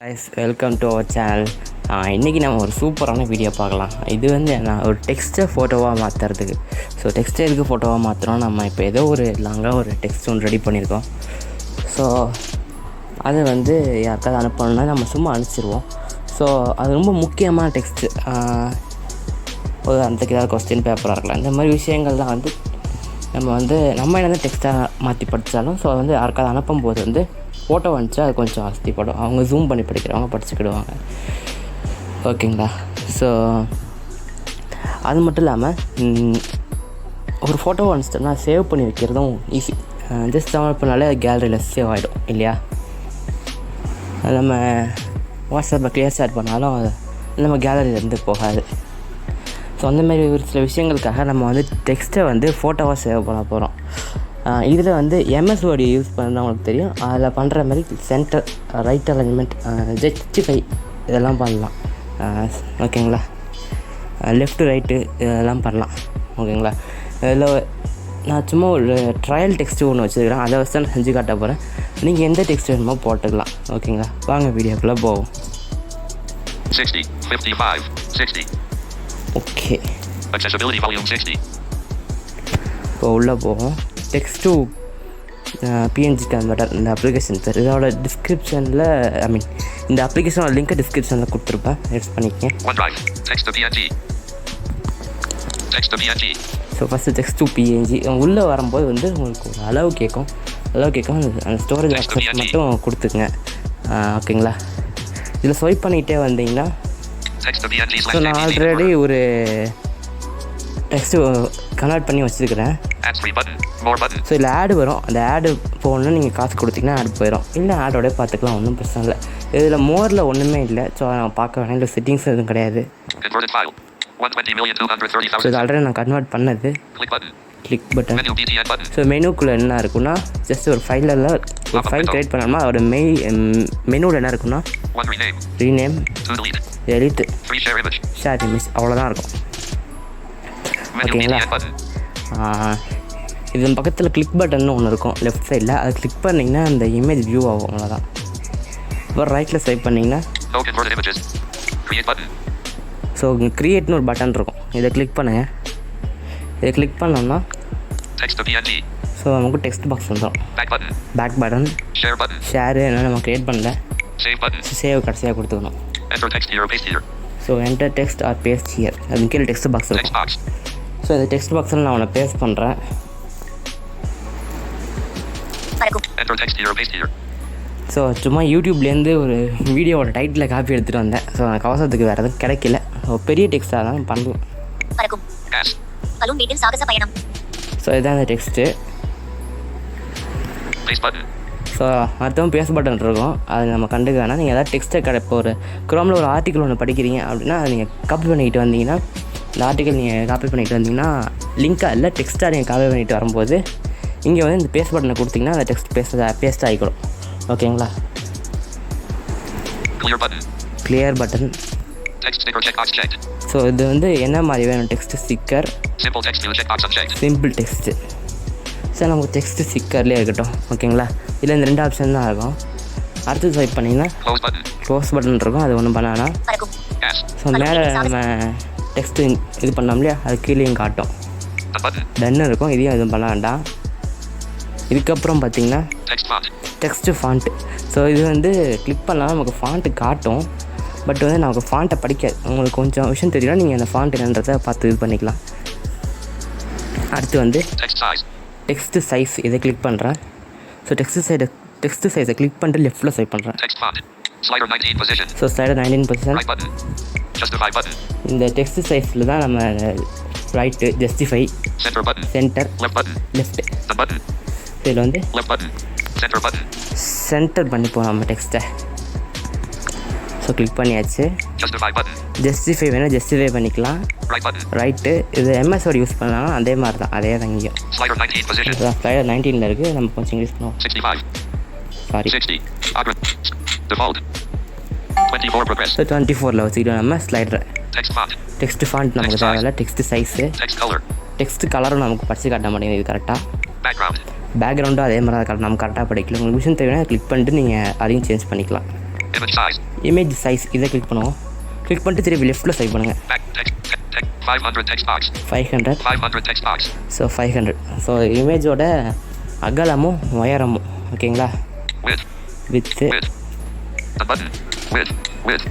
guys, welcome to our channel. இன்றைக்கி நம்ம ஒரு சூப்பரான வீடியோ பார்க்கலாம். இது வந்து நான் ஒரு டெக்ஸ்ட்டை ஃபோட்டோவாக மாற்றுறதுக்கு. ஸோ டெக்ஸ்ட்டை எதுக்கு ஃபோட்டோவாக மாற்றுறோம், நம்ம இப்போ ஏதோ ஒரு லாங்காக ஒரு டெக்ஸ்ட் ஒன்று ரெடி பண்ணியிருக்கோம். ஸோ அதை வந்து யாருக்காவது அனுப்பணுன்னா நம்ம சும்மா அனுப்பிச்சிடுவோம். ஸோ அது ரொம்ப முக்கியமான டெக்ஸ்ட்டு. உதாரணத்துக்கு ஏதாவது கொஸ்டின் பேப்பராக இருக்கலாம். இந்த மாதிரி விஷயங்கள்லாம் வந்து நம்ம என்ன டெக்ஸ்ட்டாக மாற்றி படித்தாலும் ஸோ வந்து யாருக்காவது அனுப்பும்போது வந்து ஃபோட்டோ வந்துச்சா அது கொஞ்சம் அவஸ்திப்படும். அவங்க ஜூம் பண்ணி படிக்கிறவங்க படிச்சுக்கிடுவாங்க. ஓகேங்களா? ஸோ அது மட்டும் இல்லாமல் ஒரு ஃபோட்டோ வந்துச்சிட்டோம்னா சேவ் பண்ணி வைக்கிறதும் ஈஸி. ஜஸ்ட் டவுன்லோட் பண்ணாலே கேலரியில் சேவ் ஆகிடும் இல்லையா? அது நம்ம வாட்ஸ்அப்பில் க்ளியர் ஷேர் பண்ணாலும் நம்ம கேலரியிலேருந்து போகாது. ஸோ அந்தமாரி ஒரு சில விஷயங்களுக்காக நம்ம வந்து டெக்ஸ்ட்டை வந்து ஃபோட்டோவாக சேவ் பண்ண போகிறோம். இதில் வந்து எம்எஸ் வேர்டு யூஸ் பண்ணுறவங்களுக்கு தெரியும். அதில் பண்ணுற மாதிரி சென்டர், ரைட் அலைன்மெண்ட், ஜஸ்டிஃபை இதெல்லாம் பண்ணலாம். ஓகேங்களா? லெஃப்ட்டு ரைட்டு இதெல்லாம் பண்ணலாம். ஓகேங்களா? இதில் நான் சும்மா ஒரு ட்ரையல் டெக்ஸ்ட்டு ஒன்று வச்சுருக்கிறேன். அதை வச்சு தான் நான் செஞ்சு காட்ட போகிறேன். நீங்கள் எந்த டெக்ஸ்ட் வேணுமோ போட்டுக்கலாம். ஓகேங்களா? வாங்க வீடியோக்குள்ளே போவோம். 60, 55, 60. Okay, Accessibility volume 60. இப்போ உள்ளே போவோம். டெக்ஸ்ட் டு PNG கன்வெர்ட்டர் இந்த அப்ளிகேஷன் பேர். இதோட டிஸ்கிரிப்ஷனில் இந்த அப்ளிகேஷனோட லிங்க்கை டிஸ்கிரிப்ஷனில் கொடுத்துருப்பேன். யூஸ் பண்ணிக்கங்க. OneDrive, text to PNG. Text to PNG. So first text to PNG உள்ளே வரும்போது வந்து உங்களுக்கு ஒரு அளவு கேட்கும். அந்த ஸ்டோரேஜ் ஆக்சஸ் மட்டும் கொடுத்துக்குங்க. ஓகேங்களா? இதில் ஸ்வைப் பண்ணிகிட்டே வந்தீங்கன்னா ஸோ நான் ஆல்ரெடி ஒரு டெக்ஸ்ட்டு கன்வெர்ட் பண்ணி வச்சுருக்கிறேன். ஸோ இதில் ஆடு வரும். அந்த ஆடு போகணுன்னு நீங்கள் காசு கொடுத்தீங்கன்னா ஆடு போயிடும். இல்லை ஆடோடய பார்த்துக்கலாம், ஒன்றும் பிரச்சனை இல்லை. இதில் மோரில் ஒன்றுமே இல்லை. ஸோ நான் பார்க்க வேணாம். இல்லை செட்டிங்ஸ் எதுவும் கிடையாது. ஸோ இது ஆல்ரெடி நான் கன்வெர்ட் பண்ணது. Click button. ஸோ மெனுக்குள்ளே என்ன இருக்குன்னா ஜஸ்ட் ஒரு ஃபைல் க்ரியேட் பண்ணோம்னா அதோட மெனுவில் என்ன இருக்குன்னா ரீநேம், எடிட், ஷேர் இமேஜ் அவ்வளோதான் இருக்கும். ஓகேங்களா? இதன் பக்கத்தில் கிளிக் பட்டன் ஒன்று இருக்கும் லெஃப்ட் சைடில். அதை கிளிக் பண்ணிங்கன்னா அந்த இமேஜ் வியூ ஆகும். அவ்வளோதான். இப்போ ரைட்டில் ஸ்வைப் பண்ணிங்கன்னா ஸோ க்ரியேட்னு ஒரு பட்டன் இருக்கும். இதை கிளிக் பண்ணுங்கள். இதை கிளிக் பண்ணோம்னா ஸோ நமக்கு டெக்ஸ்ட் பாக்ஸ் வந்துடும். பேக் பட்டன், ஷேரு என்ன நம்ம க்ரியேட் பண்ணல. சேவ் கடைசியாக கொடுத்துக்கணும். So enter text or paste here அது கீழே டெக்ஸ்ட் பாக்ஸ் இருக்கும். ஸோ இந்த டெக்ஸ்ட் பாக்ஸில் நான் அவனை பேஸ்ட் பண்ணுறேன். ஸோ சும்மா யூடியூப்லேருந்து ஒரு வீடியோவோட டைட்டில் காப்பி எடுத்துகிட்டு வந்தேன். ஸோ எனக்கு அவசரத்துக்கு வேறு எதுவும் கிடைக்கல. ஸோ பெரிய டெக்ஸ்ட்டாக தான் பண்ணலாம். ஸோ இதுதான் அந்த டெக்ஸ்ட்டு. ஸோ அடுத்தவங்க பேஸ் பட்டன் இருக்கும். அது நம்ம கண்டுக்க வேணாம். நீங்கள் எதாவது டெக்ஸ்ட்டை இப்போ ஒரு குரோமில் ஒரு ஆர்டிக்கல் ஒன்று படிக்கிறீங்க அப்படின்னா அதை நீங்கள் காப்பி பண்ணிக்கிட்டு வந்தீங்கன்னா இந்த ஆர்டிக்கல் நீங்கள் காப்பி பண்ணிட்டு வந்தீங்கன்னா லிங்காக இல்லை டெக்ஸ்ட்டாக நீங்கள் காப்பி பண்ணிட்டு வரும்போது இங்கே வந்து இந்த பேஸ்ட் பட்டனை கொடுத்தீங்கன்னா அந்த டெக்ஸ்ட் பேஸ்ட் ஆகிக்கணும். ஓகேங்களா? Clear button. ஸோ இது வந்து என்ன மாதிரி வேணும் text sticker, simple text. So நமக்கு டெக்ஸ்ட்டு ஸ்டிக்கர்லேயே இருக்கட்டும். ஓகேங்களா? இல்லை இந்த 2 ஆப்ஷன் தான் இருக்கும். அடுத்து ஸ்வைப் பண்ணிங்கன்னா க்ளோஸ் பட்டன் இருக்கும். அது ஒன்றும் பண்ணானா ஸோ மேலே நம்ம டெக்ஸ்ட்டு இது பண்ணோம் இல்லையா, அது கீழேயும் காட்டும். டன்னு இருக்கும். இதையும் எதுவும் பண்ண வேண்டாம். இதுக்கப்புறம் பார்த்தீங்கன்னா டெக்ஸ்ட்டு ஃபாண்ட்டு. ஸோ இது வந்து கிளிக் பண்ணால் நமக்கு ஃபாண்ட்டு காட்டும். பட் வந்து நமக்கு ஃபாண்ட்டை படிக்காது. உங்களுக்கு கொஞ்சம் விஷயம் தெரியும். நீங்கள் அந்த ஃபாண்ட் என்னன்றதை பார்த்து இது பண்ணிக்கலாம். அடுத்து வந்து டெக்ஸ்ட்டு சைஸ். இதை கிளிக் பண்ணுறேன். ஸோ டெக்ஸ்ட் சைஸை கிளிக் பண்ணிட்டு லெஃப்ட்டில் ஸ்வைப் பண்ணுறேன். So slider 19%. இந்த டெக்ஸ்ட் சைஸில் தான் நம்ம ரைட்டு, ஜஸ்டிஃபை, சென்டர், லெஃப்ட். இதில் வந்து சென்டர் பண்ணிப்போம் நம்ம டெக்ஸ்ட்டை. ஸோ கிளிக் பண்ணியாச்சு. ஜஸ்டிஃபை வேணும், ஜஸ்டிஃபை பண்ணிக்கலாம். ரைட்டு. இது எம்எஸ் வேர்டு யூஸ் பண்ணலாம். அதே மாதிரி தான், அதே தான் இங்கேயும். ஸ்லைடர் 19 இருக்குது. நம்ம கொஞ்சம் இங்கிலீஷ் பண்ணுவோம். சாரி, 24 வச்சுக்கிட்டோம் நம்ம ஸ்லைடரை. டெக்ஸ்ட் ஃபாண்ட் நமக்கு தேவையில்ல. டெக்ஸ்ட் சைஸு, டெக்ஸ்ட் கலரும் நமக்கு படித்து காட்ட மாட்டேங்குது. இது கரெக்டாக பேக்ரவுண்டும் அதே மாதிரி தான் நம்ம கரெக்டாக படிக்கல. உங்களுக்கு விஷயம் தேவைன்னா கிளிக் பண்ணிட்டு நீங்கள் அதையும் சேஞ்ச் பண்ணிக்கலாம். Image size. இமேஜ் சைஸ் இதை கிளிக் பண்ணுவோம். கிளிக் பண்ணிட்டு திருப்பி லெஃப்ட்டில் ஸ்வைப் பண்ணுங்கள். Back text. 500 text box. 500. 500 text box. So 500. So இமேஜோட அகலமும் உயரமும் ஓகேங்களா? Width. With Width. The button. Width. Width.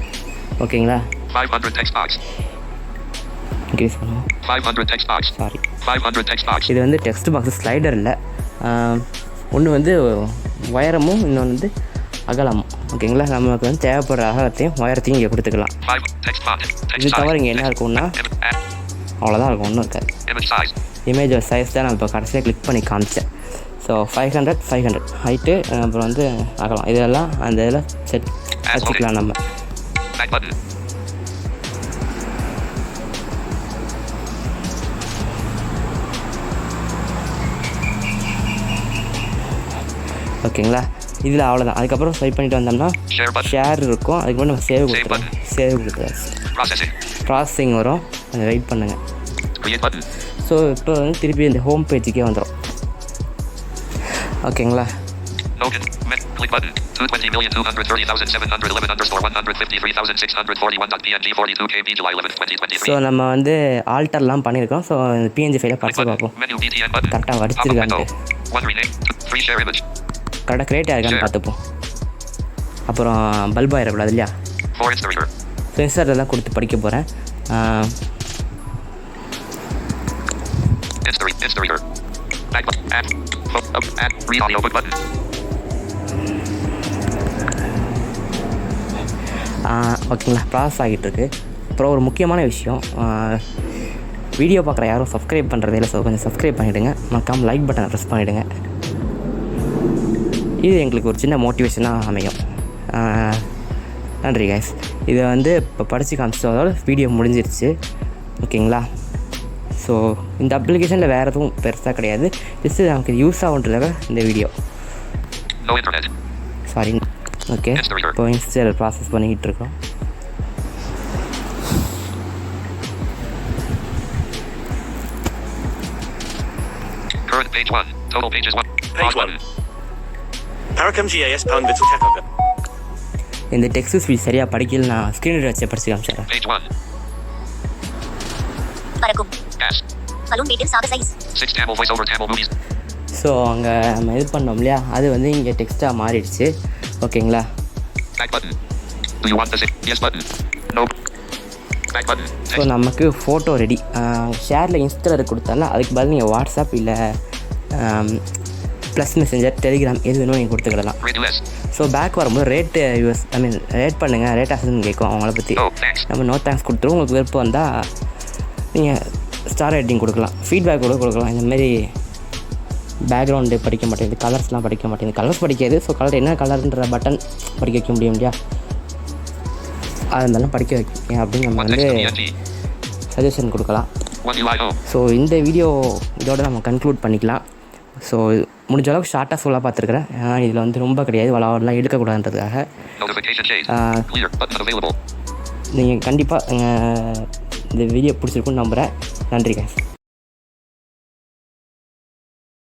ஓகேங்களா? 500 text box. இன்க்ரீஸ் பண்ணுவோம். 500 text box. Sorry, 500 text box. இது வந்து டெக்ஸ்ட் பாக்ஸ் ஸ்லைடர் இல்லை. ஒன்று வந்து உயரமும் இன்னொன்று வந்து அகலமும் ஓகேங்களா? நமக்கு வந்து தேவைப்படுற அகலத்தையும் உயரத்தையும் இங்கே கொடுத்துக்கலாம். 5 text box. Text இது தவிர size. இங்கே என்ன இருக்கும்னா அவ்வளோதான் இருக்கும், ஒன்றும் இருக்காது. Image size. இமேஜோட சைஸ் தான் நான் இப்போ கடைசியாக கிளிக் பண்ணி காமிச்சேன். ஸோ 500 ஹைட்டு, அப்புறம் வந்து அகலம், இதெல்லாம் அந்த இதில் செட் வச்சுக்கலாம் நம்ம. Back button. ஓகேங்களா? இதில் அவ்வளோதான். அதுக்கப்புறம் ஸ்வைப் பண்ணிட்டு வந்தோம்னா Share button. ஷேர் இருக்கும். அதுக்கப்புறம் நம்ம சேவ் கொடுத்துருவோம். சேவ் கொடுத்துருவோம். Processing. ப்ராசஸிங் வரும், கொஞ்சம் வெயிட் பண்ணுங்கள். Create button. ஸோ இப்போ வந்து திருப்பி இந்த ஹோம் பேஜுக்கே வந்துடும். ஓகேங்களா? Token. Click button. 220,230,711_153,641.png 42 July 11, 2023. So நம்ம வந்து ஆல்டர்லாம் பண்ணியிருக்கோம். ஸோ இந்த பிஎன்ஜி ஃபைலை படித்து பார்ப்போம். Menu BTN button. கரெக்டாக வடிச்சிருக்கான்ட்டு, One rename. 3 share image. கரெக்டாக கிரியேட் ஆகிருக்கான்னு பார்த்துப்போம். அப்புறம் பல்ப் ஆகிடக்கூடாது இல்லையா? 4 Installer. ஸோ இன்ஸ்டாகிராம் தான் கொடுத்து படிக்க போகிறேன். Installer. Back button. Add. Read audio book button. ஓகேங்களா? ப்ராசஸ் ஆகிட்டுருக்கு. அப்புறம் ஒரு முக்கியமான விஷயம், வீடியோ பார்க்குற யாரும் சப்ஸ்கிரைப் பண்ணுறதே இல்லை. ஸோ கொஞ்சம் சப்ஸ்கிரைப் பண்ணிவிடுங்க. மறக்காமல் லைக் பட்டனை ப்ரெஸ் பண்ணிவிடுங்க. இது எங்களுக்கு ஒரு சின்ன மோட்டிவேஷனாக அமையும். நன்றி கைஸ். இதை வந்து இப்போ படித்து காமிச்சதோட வீடியோ முடிஞ்சிருச்சு. ஓகேங்களா? ஸோ இந்த அப்ளிகேஷனில் வேறு எதுவும் பெருசாக கிடையாது. ஜஸ்ட்டு நமக்கு யூஸ் ஆகுன்றதுக்காக இந்த video. No internet. Sorry. Okay, இப்போ இன்ஸ்டால் ப்ராசஸ் பண்ணிக்கிட்டு இருக்கோம். Current page 1. Total pages 1. Page 1. Parakam GAS Pung Vitzel Takoka. இந்த டெக்ஸ்ட் ஸ்பீச் சரியாக படிக்கல, நான் ஸ்க்ரீன் வச்சு படித்து காமிச்சிடுறேன். Page 1. பறக்கும் Gas. பலூன் வீட்டில் சாக size 6 Tamil voiceover Tamil movies. So அங்கே நம்ம இது பண்ணோம் இல்லையா, அது வந்து இங்கே டெக்ஸ்ட்டாக மாறிடுச்சு. ஓகேங்களா? Back button. Do you want this? Yes button. Nope. Back button. So நமக்கு ஃபோட்டோ ரெடி. ஷேரில் இன்ஸ்டாவில் கொடுத்தால அதுக்கு பதில் நீங்கள் வாட்ஸ்அப் இல்லை ப்ளஸ் மெசேஞ்சர், டெலிகிராம் எது வேணும் நீங்கள் கொடுத்துக்கிடலாம். Redo S. ஸோ பேக் வரும்போது ரேட் பண்ணுங்கள், ரேட் அசன் கேட்கும் அவங்கள பற்றி. Oh, thanks. நம்ம நோ தேங்க்ஸ் கொடுத்துருவோம். உங்களுக்கு விருப்பம் வந்தால் நீங்கள் ஸ்டார் ரேட்டிங் கொடுக்கலாம், ஃபீட்பேக் கூட கொடுக்கலாம். இந்தமாரி பேக்ரவுண்டு படிக்க மாட்டேங்குது, கலர்ஸ்லாம் படிக்க மாட்டேங்குது, கலர்ஸ் படிக்காது. ஸோ கலர் என்ன கலர்ன்ற பட்டன் படிக்க வைக்க முடியும் இல்லையா? அது இருந்தாலும் படிக்க வைக்க அப்படின்னு நம்ம வந்து சஜஷன் கொடுக்கலாம். ஸோ இந்த வீடியோ இதோட நம்ம கன்க்ளூட் பண்ணிக்கலாம். ஸோ முடிஞ்ச அளவுக்கு ஷார்ட்டாக சொல்ல பார்த்துருக்குறேன். ஏன்னா இதில் வந்து ரொம்ப கிடையாது, வளவெல்லாம் எடுக்கக்கூடாதுன்றதுக்காக. நீங்கள் கண்டிப்பாக இந்த வீடியோ பிடிச்சிருக்குன்னு நம்புகிறேன். நன்றி guys.